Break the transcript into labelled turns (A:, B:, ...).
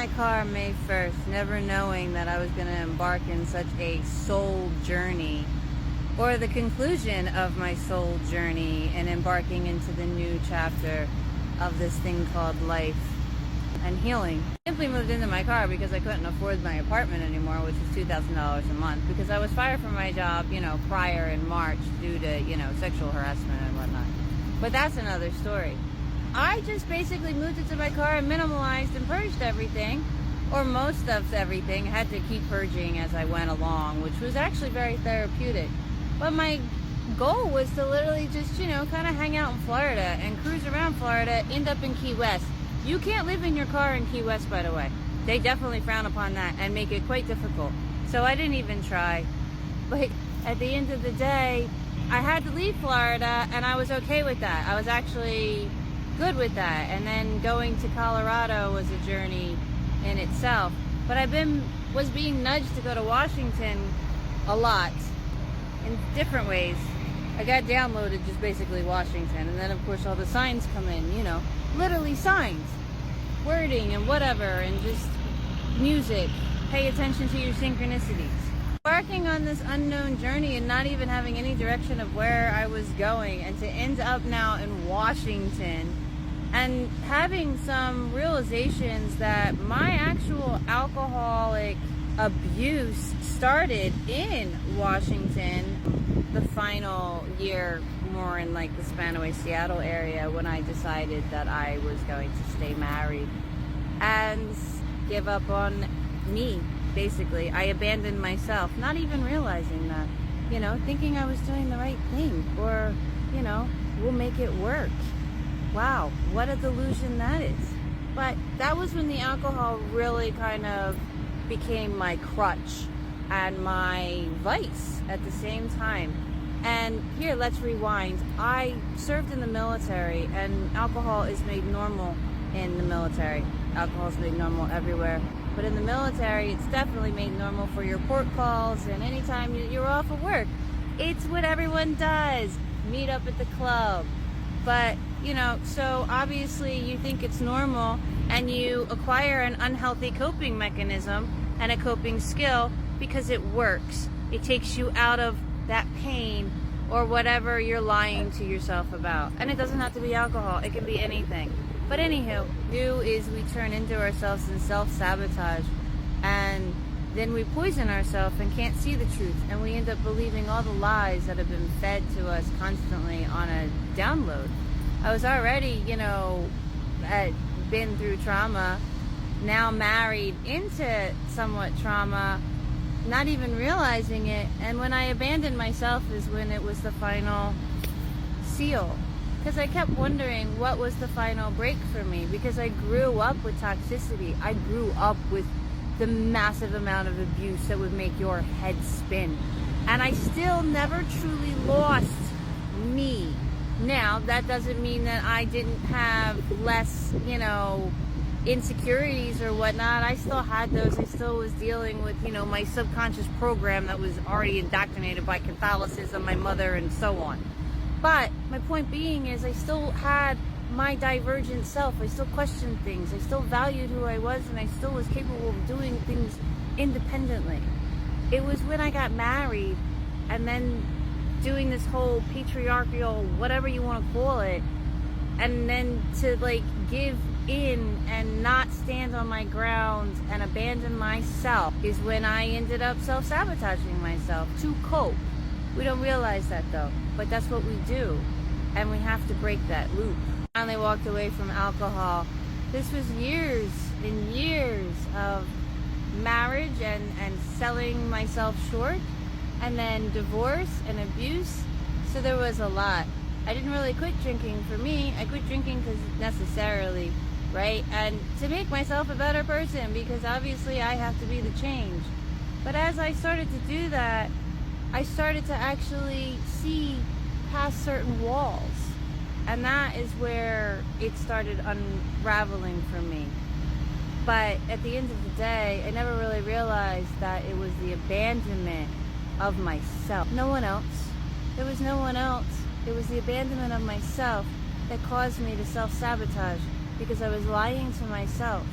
A: my car May 1st, never knowing that I was going to embark in such a soul journey, or the conclusion of my soul journey and embarking into the new chapter of this thing called life and healing. I simply moved into my car because I couldn't afford my apartment anymore, which is $2,000 a month, because I was fired from my job, prior in March due to, sexual harassment and whatnot. But that's another story. I just basically moved into my car and minimalized and purged everything, or most of everything. I had to keep purging as I went along, which was actually very therapeutic. But my goal was to literally just, kind of hang out in Florida and cruise around Florida, end up in Key West. You can't live in your car in Key West, by the way. They definitely frown upon that and make it quite difficult. So I didn't even try. But at the end of the day, I had to leave Florida, and I was okay with that. I was actually good with that. And then going to Colorado was a journey in itself. But was being nudged to go to Washington a lot in different ways. I got downloaded just basically Washington, and then of course all the signs come in, literally signs, wording and whatever, and just music. Pay attention to your synchronicities. Embarking on this unknown journey and not even having any direction of where I was going, and to end up now in Washington and having some realizations that my actual alcoholic abuse started in Washington the final year, more in like the Spanaway, Seattle area, when I decided that I was going to stay married and give up on me. Basically, I abandoned myself, not even realizing that, thinking I was doing the right thing, or, we'll make it work. Wow, what a delusion that is. But that was when the alcohol really kind of became my crutch and my vice at the same time. And here, let's rewind. I served in the military, and alcohol is made normal in the military. Alcohol is made normal everywhere. But in the military, it's definitely made normal for your port calls, and anytime you're off of work. It's what everyone does. Meet up at the club. But, so obviously you think it's normal, and you acquire an unhealthy coping mechanism and a coping skill because it works. It takes you out of that pain or whatever you're lying to yourself about. And it doesn't have to be alcohol. It can be anything. But anywho, we turn into ourselves and self-sabotage, and then we poison ourselves and can't see the truth, and we end up believing all the lies that have been fed to us constantly on a download. I was already, been through trauma, now married into somewhat trauma, not even realizing it. And when I abandoned myself is when it was the final seal. Because I kept wondering what was the final break for me, because I grew up with toxicity. I grew up with the massive amount of abuse that would make your head spin. And I still never truly lost me. Now, that doesn't mean that I didn't have less, insecurities or whatnot. I still had those. I still was dealing with, my subconscious program that was already indoctrinated by Catholicism, my mother, and so on. But my point being is I still had my divergent self. I still questioned things. I still valued who I was, and I still was capable of doing things independently. It was when I got married and then doing this whole patriarchal, whatever you want to call it, and then to give in and not stand on my ground and abandon myself is when I ended up self-sabotaging myself to cope. We don't realize that though, but that's what we do, and we have to break that loop. I finally walked away from alcohol. This was years and years of marriage and selling myself short, and then divorce and abuse. So there was a lot. I didn't really quit drinking for me. I quit drinking because necessarily, right? And to make myself a better person, because obviously I have to be the change. But as I started to do that, I started to actually see past certain walls. And that is where it started unraveling for me. But at the end of the day, I never really realized that it was the abandonment of myself. No one else. There was no one else. It was the abandonment of myself that caused me to self-sabotage, because I was lying to myself.